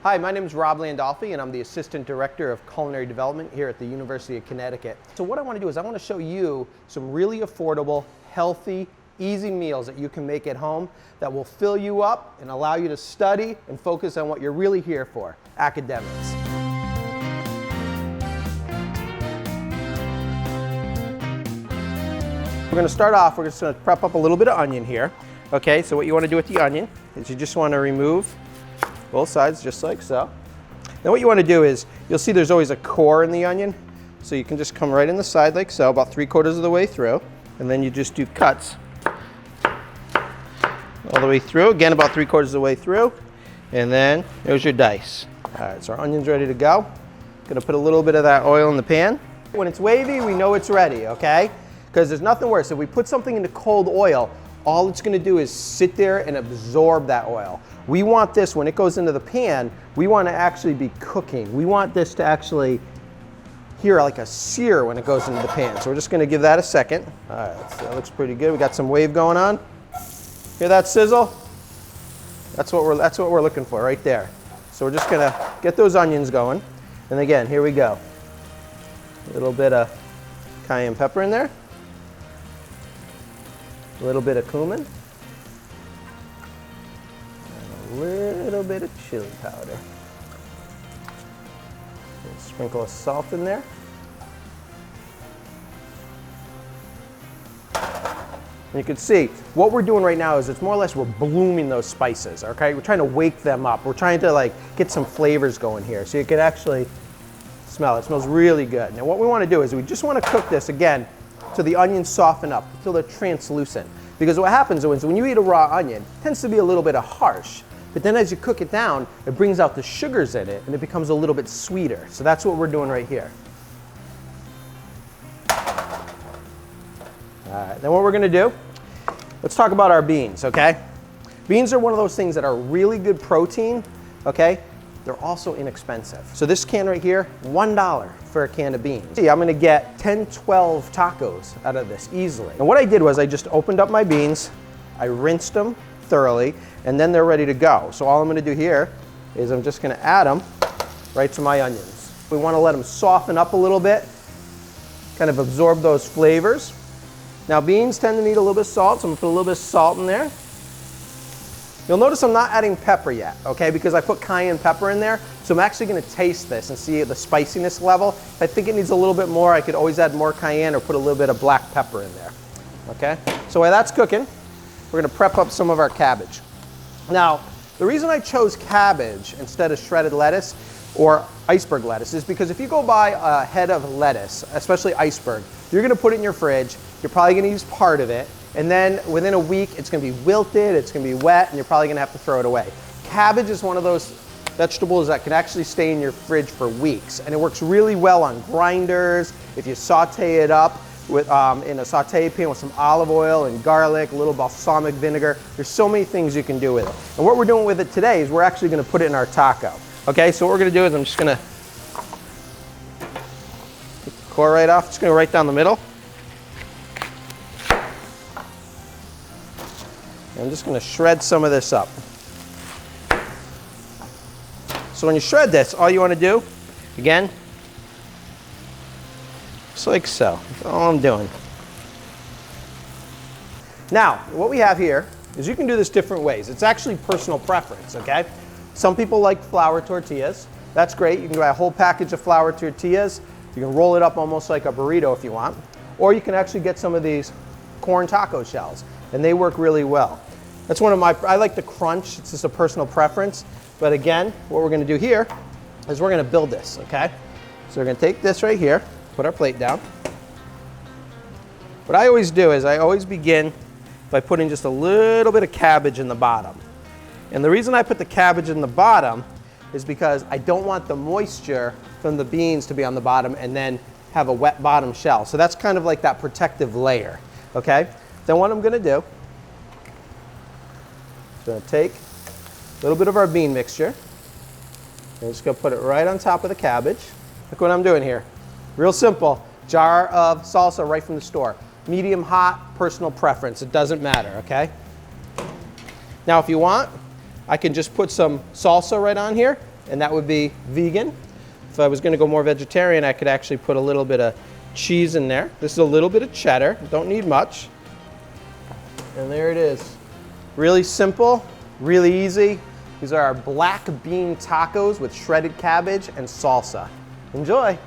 Hi, my name is Rob Landolphi, and I'm the Assistant Director of Culinary Development here at the University of Connecticut. So what I want to do is I want to show you some really affordable, healthy, easy meals that you can make at home that will fill you up and allow you to study and focus on what you're really here for, academics. We're going to start off, we're just going to prep up a little bit of onion here. Okay, so what you want to do with the onion is you just want to remove both sides just like so. Now what you want to do is, you'll see there's always a core in the onion, so you can just come right in the side like so, about 3/4 of the way through, and then you just do cuts all the way through, again about 3/4 of the way through, and then there's your dice. All right, so our onion's ready to go. Gonna put a little bit of that oil in the pan. When it's wavy, we know it's ready, okay? Because there's nothing worse. If we put something into cold oil, all it's going to do is sit there and absorb that oil. We want this, when it goes into the pan, we want to actually be cooking. We want this to actually hear like a sear when it goes into the pan. So we're just going to give that a second. All right, so that looks pretty good. We got some wave going on. Hear that sizzle? That's what we're looking for right there. So we're just going to get those onions going. And again, here we go. A little bit of cayenne pepper in there. A little bit of cumin, and a little bit of chili powder. A sprinkle of salt in there. And you can see, what we're doing right now is it's more or less we're blooming those spices, okay? We're trying to wake them up. We're trying to get some flavors going here. So you can actually smell it. It smells really good. Now what we want to do is we just want to cook this again so the onions soften up, until they're translucent. Because what happens is when you eat a raw onion, it tends to be a little bit harsh. But then as you cook it down, it brings out the sugars in it and it becomes a little bit sweeter. So that's what we're doing right here. All right, then what we're gonna do, let's talk about our beans, okay? Beans are one of those things that are really good protein, okay? They're also inexpensive. So this can right here, $1 for a can of beans. See, I'm gonna get 10, 12 tacos out of this easily. And what I did was I just opened up my beans, I rinsed them thoroughly, and then they're ready to go. So all I'm gonna do here is I'm just gonna add them right to my onions. We wanna let them soften up a little bit, kind of absorb those flavors. Now beans tend to need a little bit of salt, so I'm gonna put a little bit of salt in there. You'll notice I'm not adding pepper yet, okay, because I put cayenne pepper in there. So I'm actually going to taste this and see the spiciness level. If I think it needs a little bit more, I could always add more cayenne or put a little bit of black pepper in there, okay? So while that's cooking, we're going to prep up some of our cabbage. Now, the reason I chose cabbage instead of shredded lettuce or iceberg lettuce is because if you go buy a head of lettuce, especially iceberg, you're going to put it in your fridge, you're probably going to use part of it, and then within a week, it's going to be wilted, it's going to be wet, and you're probably going to have to throw it away. Cabbage is one of those vegetables that can actually stay in your fridge for weeks, and it works really well on grinders. If you saute it up with, in a saute pan with some olive oil and garlic, a little balsamic vinegar, there's so many things you can do with it. And what we're doing with it today is we're actually going to put it in our taco. Okay, so what we're going to do is I'm just going to take the core right off. Just going to go right down the middle. I'm just going to shred some of this up. So when you shred this, all you want to do, again, just like so. That's all I'm doing. Now, what we have here is you can do this different ways. It's actually personal preference, okay? Some people like flour tortillas. That's great. You can buy a whole package of flour tortillas. You can roll it up almost like a burrito if you want. Or you can actually get some of these corn taco shells, and they work really well. That's one of my, I like the crunch, it's just a personal preference. But again, what we're gonna do here is we're gonna build this, okay? So we're gonna take this right here, put our plate down. What I always do is I always begin by putting just a little bit of cabbage in the bottom. And the reason I put the cabbage in the bottom is because I don't want the moisture from the beans to be on the bottom and then have a wet bottom shell. So that's kind of like that protective layer, okay? Then what I'm gonna do, I'm going to take a little bit of our bean mixture. I'm just going to put it right on top of the cabbage. Look what I'm doing here. Real simple. Jar of salsa right from the store. Medium hot, personal preference. It doesn't matter, okay? Now if you want, I can just put some salsa right on here. and that would be vegan. If I was gonna go more vegetarian, I could actually put a little bit of cheese in there. This is a little bit of cheddar, don't need much. And there it is. Really simple, really easy. These are our black bean tacos with shredded cabbage and salsa. Enjoy.